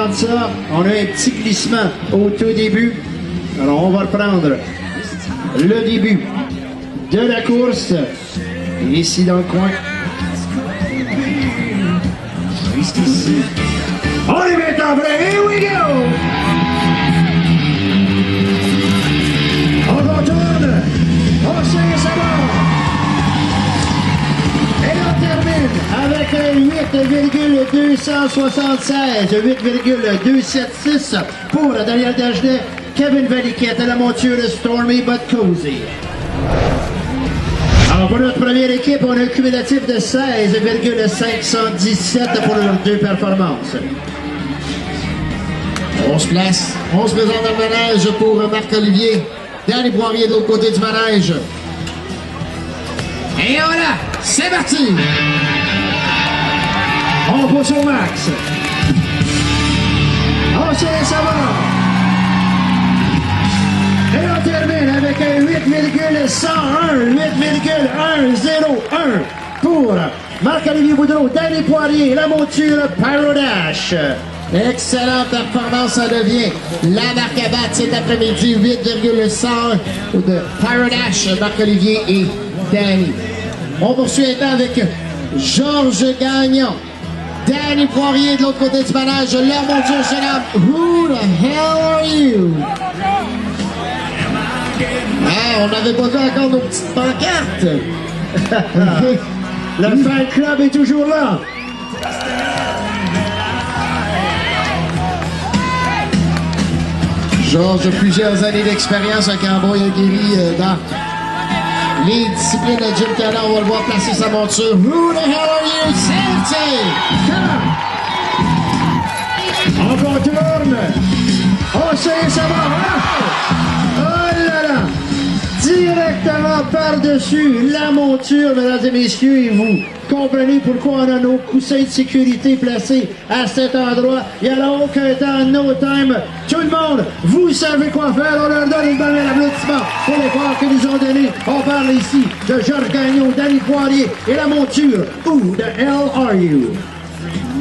prendre ça. On a un petit glissement au tout début. Alors, on va le prendre. Le début de la course. Ici dans le coin. On y met en vrai. Here we go! On retourne. On sait ça va. Et on termine avec un 8,276, 8,276 pour Daniel Dagenet, Kevin Valiquette à la monture de Stormy But Cozy. Alors pour notre première équipe, on a un cumulatif de 16,517 pour leurs deux performances. On se place, on se présente dans le manège pour Marc-Olivier. Danny Poirier de l'autre côté du manège. Et voilà, c'est parti! On pousse au max. On sait ça va. Et on termine avec un 8,101 pour Marc-Olivier Boudreau, Danny Poirier, la monture Pyrodash. Excellente performance, ça devient la marque à battre cet après-midi, 8,101 de Pyrodash, Marc-Olivier et Danny. On poursuit maintenant avec Georges Gagnon, Danny Poirier de l'autre côté du manège, leur monture se nomme Who the hell are you? Ah, on n'avait pas vu encore nos petites pancartes. Le fan club est toujours là. Georges a plusieurs années d'expérience, un cowboy aguerri dans les disciplines de Jim Cannon. On va le voir placer sa monture. Who the hell are you? Safety! On contourne. On sait ça va. Oh là là. Directement par-dessus la monture, mesdames et messieurs, et vous comprenez pourquoi on a nos coussins de sécurité placés à cet endroit. Il n'y a aucun temps, no time. Tout le monde, vous savez quoi faire. On leur donne une bonne applaudissement pour l'effort qu'ils nous ont donné. On parle ici de Georges Gagnon, Danny Poirier et la monture Who the hell are you?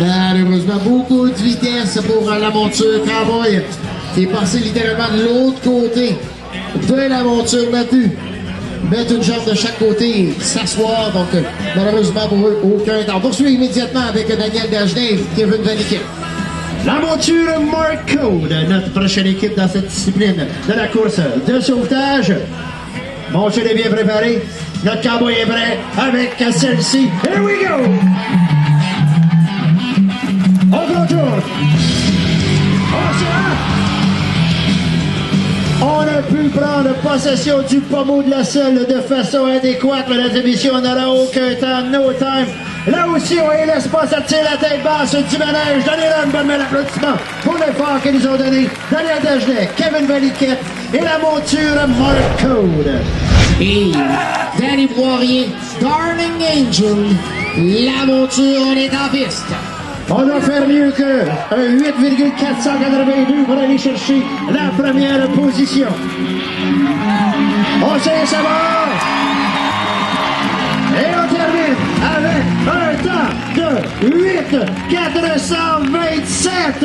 Malheureusement, beaucoup de vitesse pour la monture Cowboy qui est passé littéralement de l'autre côté de la monture battue. Mettre une jambe de chaque côté et s'asseoir. Donc, malheureusement pour eux, aucun temps. On poursuit immédiatement avec Daniel Dagenet et Kevin Valiquette. La monture Mark Code, notre prochaine équipe dans cette discipline de la course de sauvetage. Monture est bien préparé. Notre cowboy est prêt avec celle-ci. Here we go! On contourne. On a pu prendre possession du pommeau de la selle de façon adéquate, mesdames et messieurs. On n'aura aucun temps, no time. Là aussi, on ne laisse pas sortir la tête basse du manège. Donnez-leur une bonne main d'applaudissement pour l'effort qu'ils nous ont donné. Daniel Dagenet, Kevin Valiquette et la monture Mark Code. Et Danny Poirier, Darling Angel, la monture, on est en piste. On doit faire mieux que un 8,482 pour aller chercher la première position. On sait ça va. Et on termine avec un temps de 8,427.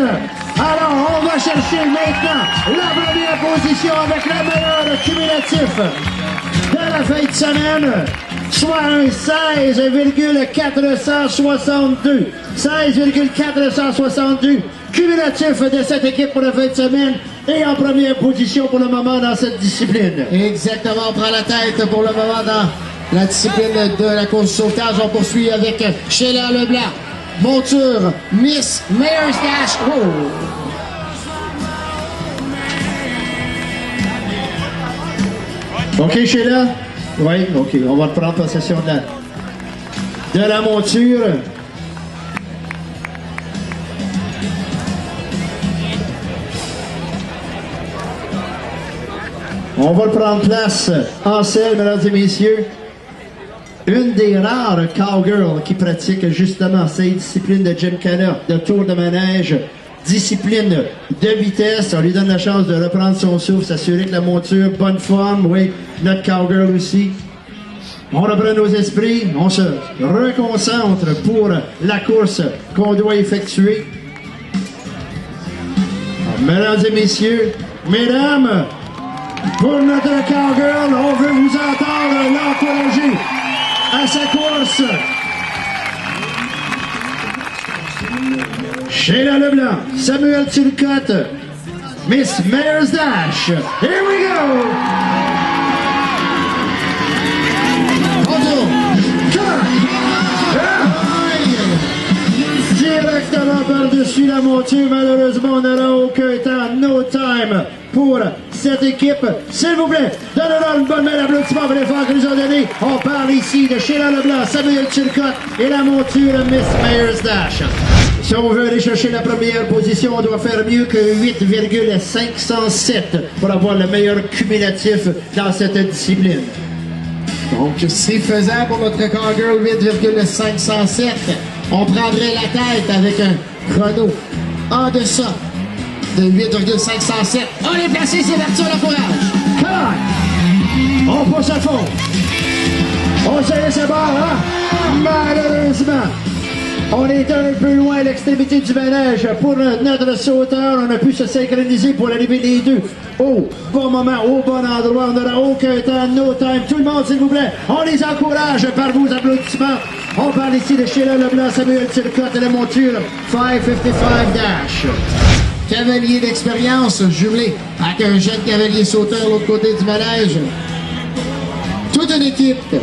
Alors, on va chercher maintenant la première position avec le meilleur cumulatif de la fin de semaine, soit un 16,462. 16,462 cumulatif de cette équipe pour la fin de semaine et en première position pour le moment dans cette discipline. Exactement, on prend la tête pour le moment dans la discipline de la course sauvetage. On poursuit avec Sheila Leblanc, monture Miss Mayor's Dash. OK, Sheila? Oui, OK. On va prendre possession de la monture. On va le prendre place en selle, mesdames et messieurs. Une des rares cowgirls qui pratiquent justement ces disciplines de gymkhana, de tour de manège, discipline de vitesse. On lui donne la chance de reprendre son souffle, s'assurer que la monture, bonne forme. Oui, notre cowgirl aussi. On reprend nos esprits, on se reconcentre pour la course qu'on doit effectuer. Mesdames et messieurs, mesdames, pour notre cowgirl, on veut vous entendre l'encourager à sa course. Sheila Leblanc, Samuel Turcotte, Miss Mayor's Dash. Here we go! Directement par-dessus la monture, malheureusement, on n'aura aucun temps, no time pour cette équipe. S'il vous plaît, donnez-leur une bonne main d'applaudissement pour l'effort qu'ils nous ont donné. On parle ici de Sheila Leblanc, Samuel Turcotte et la monture Miss Mayor's Dash. Si on veut aller chercher la première position, on doit faire mieux que 8,507 pour avoir le meilleur cumulatif dans cette discipline. Donc, c'est faisable pour notre cowgirl 8,507. On prendrait la tête avec un chrono en deçà de 8,507. On est placé, c'est Arthur Lafourage. On pousse à fond. On se laisse barre, hein? Malheureusement, on est un peu loin à l'extrémité du manège. Pour notre sauteur, on a pu se synchroniser pour l'arrivée des deux au bon moment, au bon endroit. On n'aura aucun temps, no time. Tout le monde, s'il vous plaît, on les encourage par vos applaudissements. On parle ici de Sheila Leblanc, Samuel Turcotte et la monture 555 Dash. Cavalier d'expérience jumelé avec un jeune cavalier sauteur de l'autre côté du manège. Toute une équipe.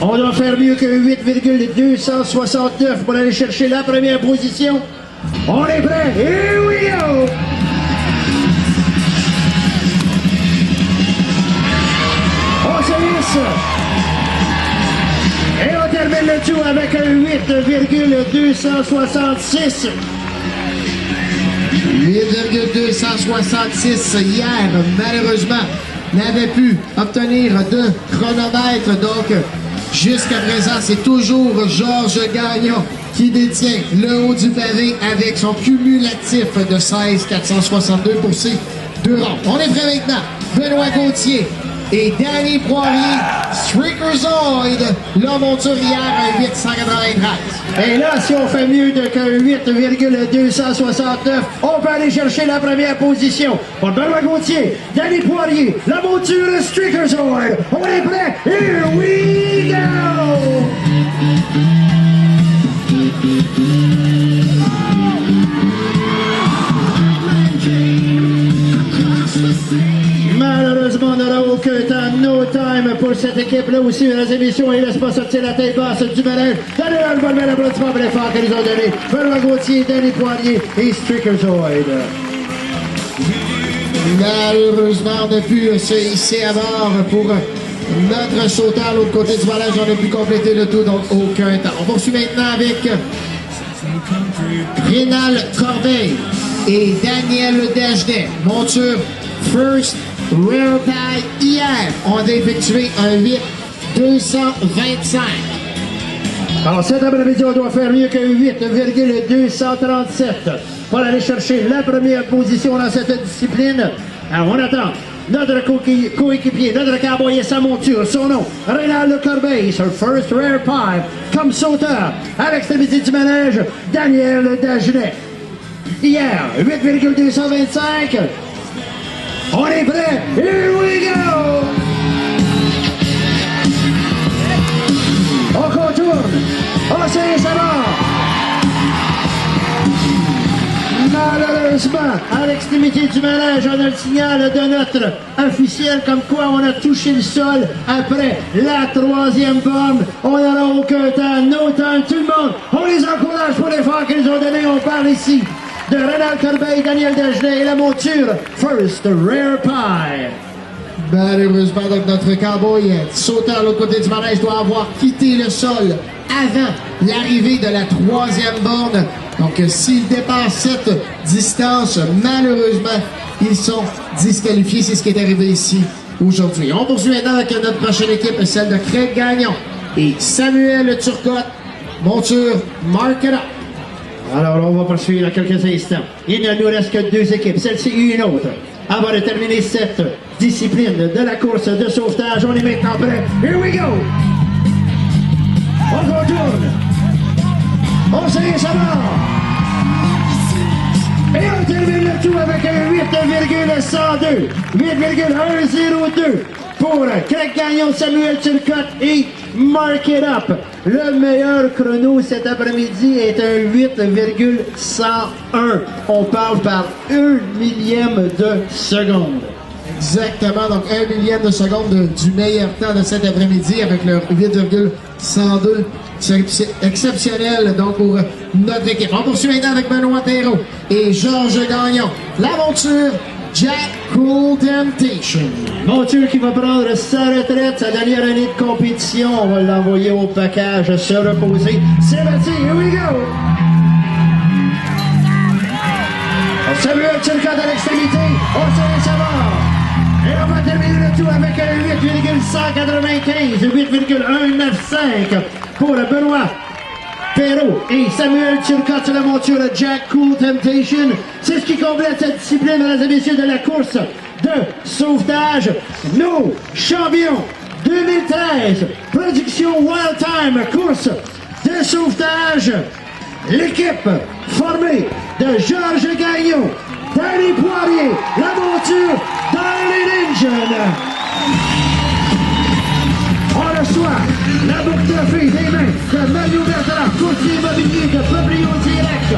On doit faire mieux que 8,269 pour aller chercher la première position. On est prêt. Here we go! On se lisse. Et on termine le tout avec un 8,266. 8,266 hier, malheureusement, n'avait pu obtenir de chronomètre. Donc, jusqu'à présent, c'est toujours Georges Gagnon qui détient le haut du pavé avec son cumulatif de 16,462 pour ces deux rangs. On est prêt maintenant. Benoît Gauthier et Danny Poirier, Streakerzoid, l'homme monture hier à 893. Et là, si on fait mieux que 8,269, on peut aller chercher la première position. Pour Benoît Gauthier, Danny Poirier, la monture Streakerzoid. On est prêt? Here we go! Malheureusement, on n'aura aucun temps, no time pour cette équipe-là aussi, mesdames et messieurs. Il ne laisse pas sortir la tête basse du manège. Donnez-leur le bon main d'applaudissement pour l'effort qu'ils nous ont donné. Benoît Gauthier, Danny Poirier et Streakerzoid. Malheureusement, on a pu se hisser à bord pour notre sauteur à l'autre côté du manège. On a pu compléter le tout, donc aucun temps. On poursuit maintenant avec Rénal Corbeil et Daniel Dagenet. Monture First Rare Pie hier. On a effectué un 8,225. Alors, cet après-midi, on doit faire mieux que 8,237 pour aller chercher la première position dans cette discipline. Alors, on attend notre coéquipier, notre cowboy et sa monture. Son nom, Rénal Corbeil, sur First Rare Pie. Comme sauteur, à l'extrémité du manège, Daniel Dagenet. Hier, 8,225. On est prêt. Here we go! On contourne. On s'est ça va. Malheureusement, à l'extrémité du manège, on a le signal de notre officiel comme quoi on a touché le sol après la troisième borne. On n'aura aucun temps, no time, tout le monde. On les encourage pour l'effort qu'ils ont donné. On parle ici de Rénal Corbeil, Daniel Dagenet et la monture First Rare Pie. Malheureusement, donc notre cowboy sauteur à l'autre côté du manège doit avoir quitté le sol avant l'arrivée de la troisième borne. Donc, s'il dépasse cette distance, malheureusement, ils sont disqualifiés. C'est ce qui est arrivé ici aujourd'hui. On poursuit maintenant avec notre prochaine équipe, celle de Craig Gagnon et Samuel Turcotte, monture Mark It Up. Alors, on va poursuivre dans quelques instants. Il ne nous reste que deux équipes, celle-ci et une autre. Avant de terminer cette discipline de la course de sauvetage, on est maintenant prêt. Here we go! On retourne. On s'est ça va. Et on termine le tout avec un 8,102. 8,102 pour Craig Gagnon, Samuel Turcotte et Mark It Up. Le meilleur chrono cet après-midi est un 8,101. On parle par 1 millième de seconde. Exactement, donc 1 millième de seconde du meilleur temps de cet après-midi avec le 8,102. C'est exceptionnel donc pour notre équipe. On poursuit maintenant avec Benoît Perrault et Georges Gagnon. La monture Jack Cool Temptation. Monture qui va prendre sa retraite, sa dernière année de compétition. On va l'envoyer au package se reposer. C'est parti, here we go! Samuel Turcotte à l'extrémité. On se laisse savoir. Et on va terminer le tout avec un 8,195, 8,195 pour Benoît Perrault et Samuel Turcotte sur la monture Jack Cool Temptation. C'est ce qui complète cette discipline, mesdames et messieurs, de la course de sauvetage. Nos champions 2013, production Wild Time, course de sauvetage. L'équipe formée de Georges Gagnon, Danny Poirier, la monture Darlene Engine. On reçoit la boucle de fée des mains de Mario Bertrand, courtier immobilier de Proprio Direct.